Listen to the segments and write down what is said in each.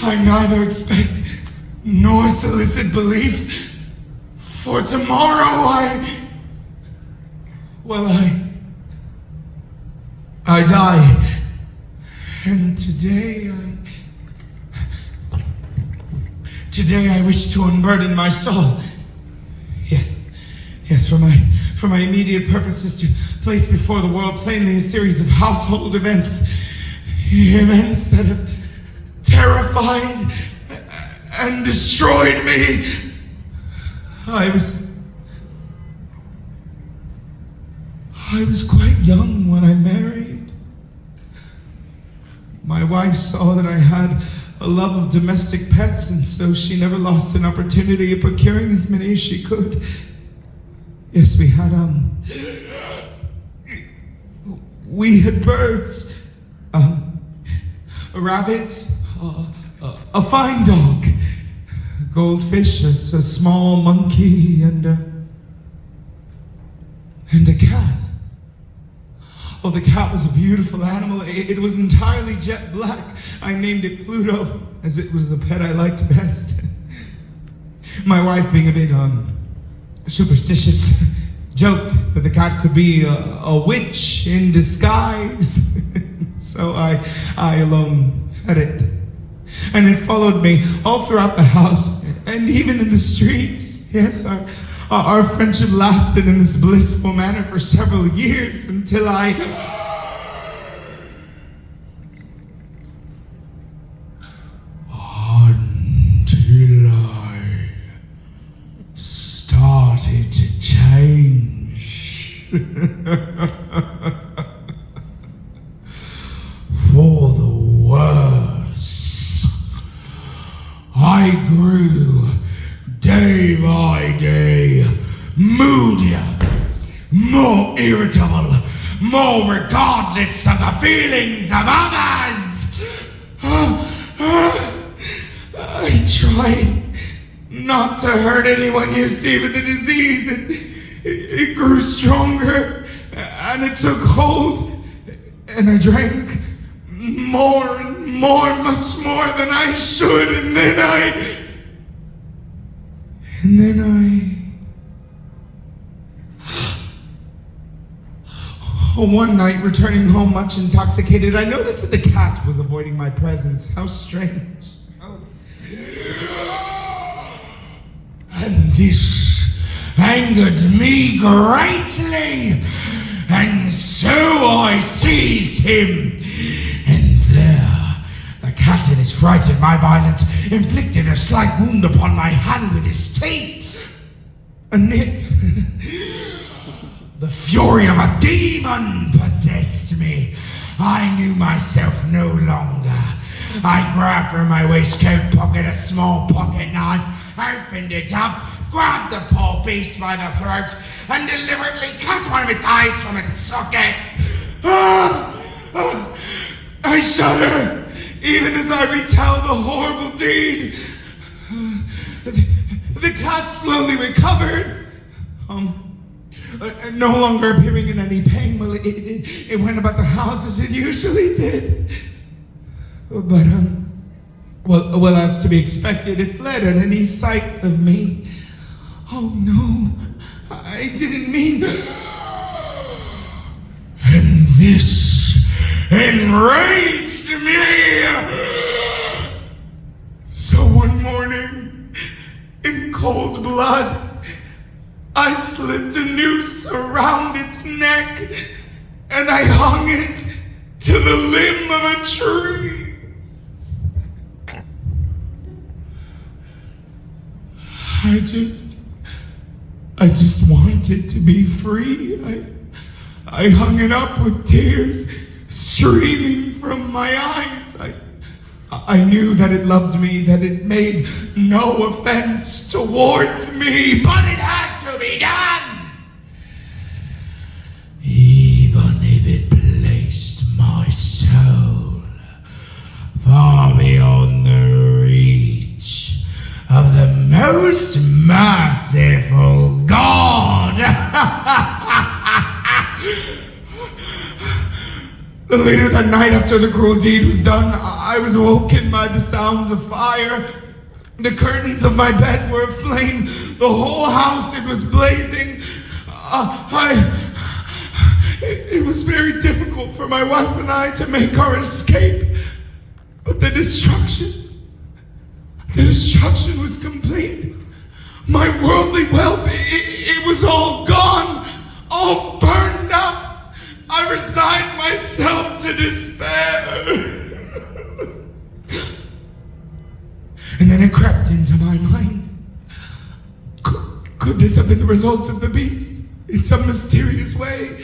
I neither expect nor solicit belief, for tomorrow I die, and today I wish to unburden my soul. Yes, for my immediate purpose is to place before the world plainly a series of household events that have terrified and destroyed me. I was quite young when I married. My wife saw that I had a love of domestic pets, and so she never lost an opportunity of procuring as many as she could. Yes, we had birds, rabbits, a fine dog, goldfish, a small monkey, and a cat. Oh, the cat was a beautiful animal. It was entirely jet black. I named it Pluto, as it was the pet I liked best. My wife, being a bit superstitious, joked that the cat could be a witch in disguise. So I alone fed it. And it followed me all throughout the house and even in the streets. Yes, our friendship lasted in this blissful manner for several years until I started to change. For the worse. I grew day by day moodier, more irritable, more regardless of the feelings of others. I tried not to hurt anyone, you see, but the disease, it grew stronger, and it took hold, and I drank more and more, much more than I should, and then I one night, returning home much intoxicated, I noticed that the cat was avoiding my presence. How strange. Oh. And this angered me greatly, and so I seized him. And there, the cat in his fright at my violence inflicted a slight wound upon my hand with his teeth. A nip. The fury of a demon possessed me. I knew myself no longer. I grabbed from my waistcoat pocket a small pocket knife, opened it up, grabbed the poor beast by the throat, and deliberately cut one of its eyes from its socket. I shudder, even as I retell the horrible deed. The cat slowly recovered. No longer appearing in any pain, it went about the house as it usually did. But, well, as to be expected, it fled at any sight of me. Oh no, I didn't mean. And this enraged me. So one morning, in cold blood, I slipped a noose around its neck, and I hung it to the limb of a tree. I just wanted to be free. I hung it up with tears streaming from my eyes. I knew that it loved me, that it made no offense towards me, but it had to be done. Even if it placed my soul far beyond the reach of the most merciful God. Later that night, after the cruel deed was done, I was woken by the sounds of fire. The curtains of my bed were aflame. The whole house, it was blazing. It was very difficult for my wife and I to make our escape. But the destruction was complete. My worldly wealth, it was all gone, all burned up. I resigned myself to despair. And then it crept into my mind. Could this have been the result of the beast? In some mysterious way?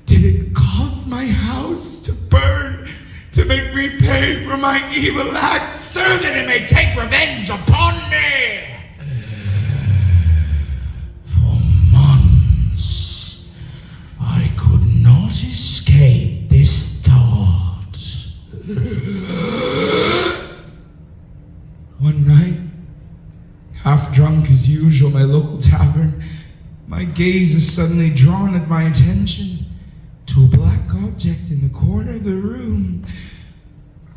Did it cause my house to burn to make me pay for my evil acts so that it may take revenge upon me? For months, I could not escape this thought. One night, half drunk as usual, my local tavern, my gaze is suddenly drawn at my attention to a black object in the corner of the room.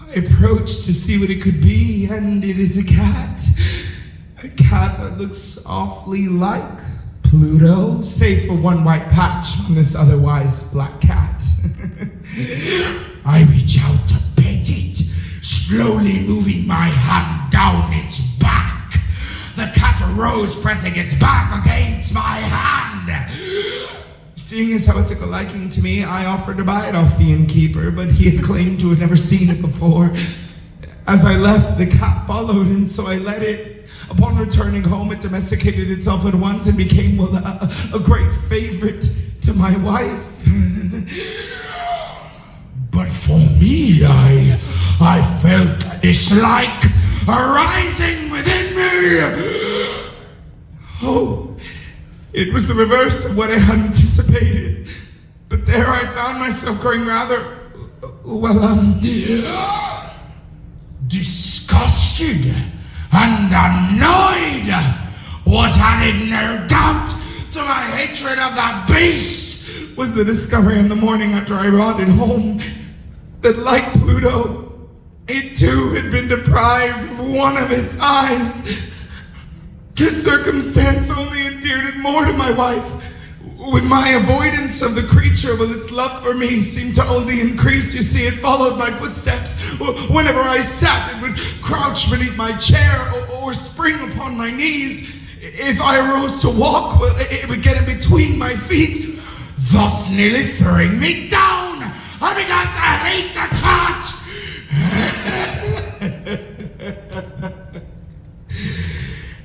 I approached to see what it could be, and it is a cat. A cat that looks awfully like Pluto, save for one white patch on this otherwise black cat. I reach out to pet it, slowly moving my hand down its back. The cat arose, pressing its back against my hand. Seeing as how it took a liking to me, I offered to buy it off the innkeeper, but he had claimed to have never seen it before. As I left, the cat followed, and so I let it. Upon returning home, it domesticated itself at once and became, well, a great favorite to my wife. But for me, I felt a dislike arising within me. Oh, it was the reverse of what I had anticipated. But there I found myself growing rather, disgusted and annoyed. What added no doubt to my hatred of the beast was the discovery in the morning after I brought it home that, like Pluto, it too had been deprived of one of its eyes. This circumstance only endeared it more to my wife. With my avoidance of the creature, well, its love for me seemed to only increase. You see, it followed my footsteps. Whenever I sat, it would crouch beneath my chair or spring upon my knees. If I arose to walk, well, it would get in between my feet, thus nearly throwing me down. I began to hate the cat.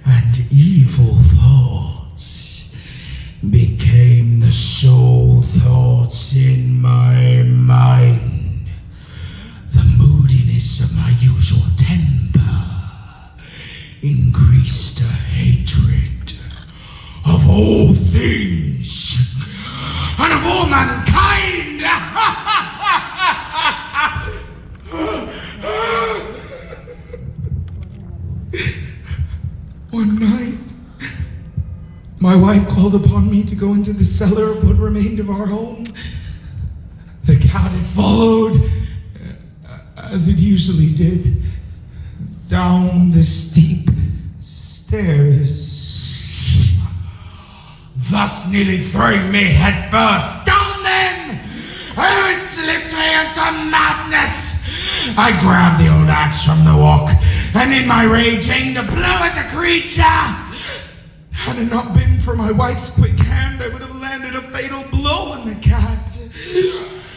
And evil thoughts became the sole thoughts in my mind. The moodiness of my usual temper increased a hatred of all things and of all mankind. One night, my wife called upon me to go into the cellar of what remained of our home. The cat had followed, as it usually did, down the steep stairs, thus nearly throwing me headfirst down them. Oh, it slipped me into madness. I grabbed the old axe from the walk, and in my rage aimed a blow at the creature. Had it not been for my wife's quick hand, I would have landed a fatal blow on the cat.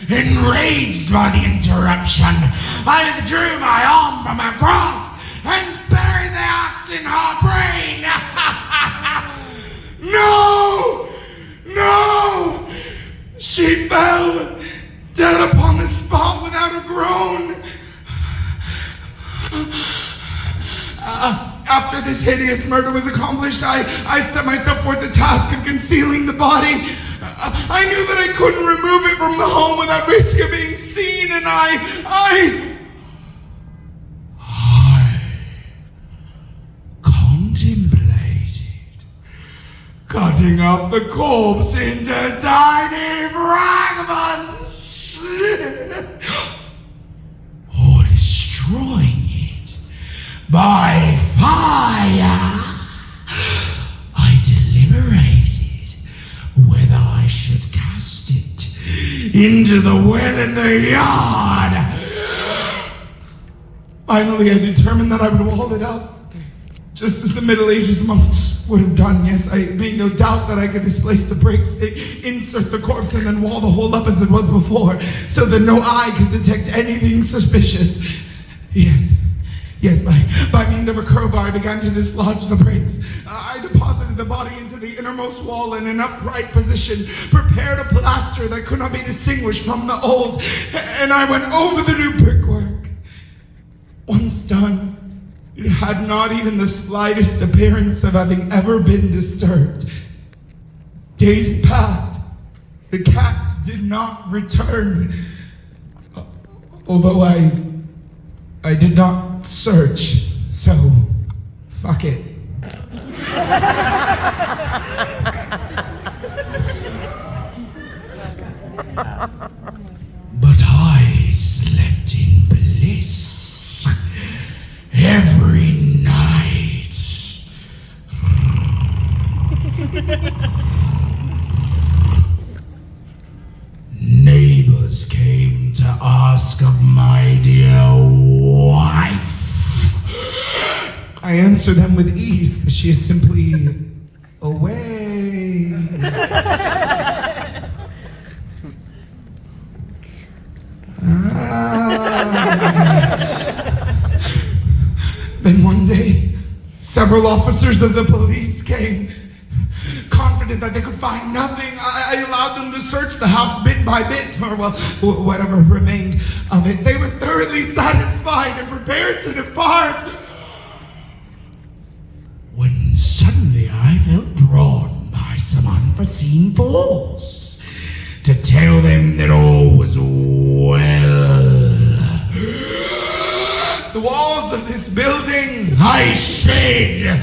Enraged by the interruption, I withdrew my arm from her grasp and buried the axe in her brain. No! No! She fell dead upon the spot without a groan. After this hideous murder was accomplished, I set myself forth the task of concealing the body. I knew that I couldn't remove it from the home without risk of being seen, and I contemplated cutting up the corpse into tiny fragments or destroying by fire. I deliberated whether I should cast it into the well in the yard. Finally, I determined that I would wall it up, just as the Middle Ages monks would have done. Yes, I made no doubt that I could displace the bricks, insert the corpse, and then wall the hole up as it was before, so that no eye could detect anything suspicious. Yes, by means of a crowbar, I began to dislodge the bricks. I deposited the body into the innermost wall in an upright position, prepared a plaster that could not be distinguished from the old, and I went over the new brickwork. Once done, it had not even the slightest appearance of having ever been disturbed. Days passed. The cat did not return, although I did not search, so fuck it. But I slept in bliss every night. Neighbors came to ask of my dear wife. I answered them with ease that she is simply away. Then one day, several officers of the police came, confident that they could find nothing. I allowed them to search the house bit by bit, or well, whatever remained of it. They were thoroughly satisfied and prepared to depart, when suddenly I felt drawn by some unforeseen force to tell them that all was well. The walls of this building, I said,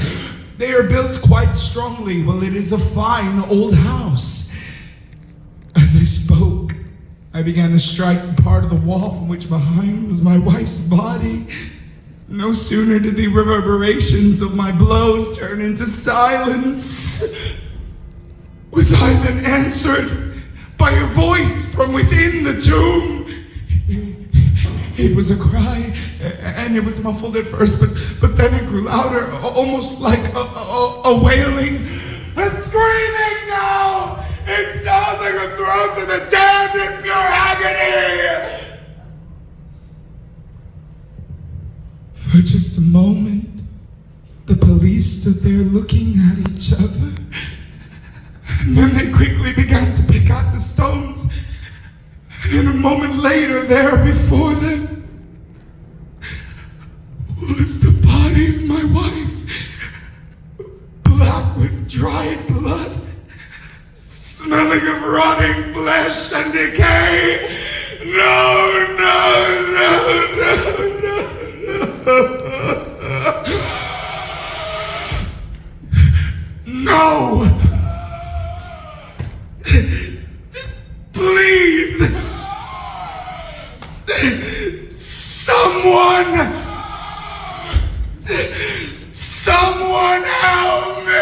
they are built quite strongly. Well, it is a fine old house. As I spoke, I began to strike part of the wall from which behind was my wife's body. No sooner did the reverberations of my blows turn into silence, was I then answered by a voice from within the tomb. It was a cry, and it was muffled at first, but then it grew louder, almost like a wailing. A screaming now! It sounds like a throat to the damned in pure agony! For just a moment, the police stood there looking at each other, and then they quickly began to pick out the stones. And a moment later, there before them was the body of my wife, black with dried blood, smelling of rotting flesh and decay. No, no, no, no, no, no. No! Please! Someone help me!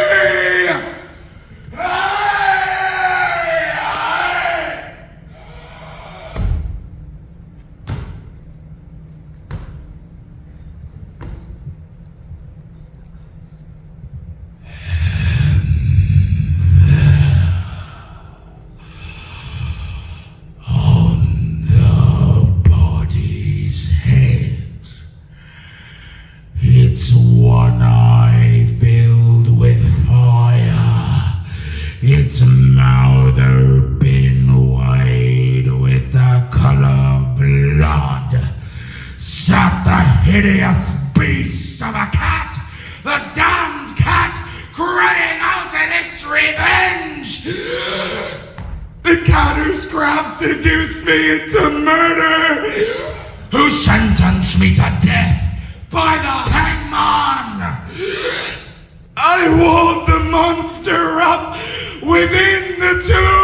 Its one eye filled with fire, its mouth open wide with the color of blood, sat the hideous beast of a cat, the damned cat, crying out in its revenge. The cat whose craft seduced me into murder, who sentenced me to death by the hangman. I walled the monster up within the tomb.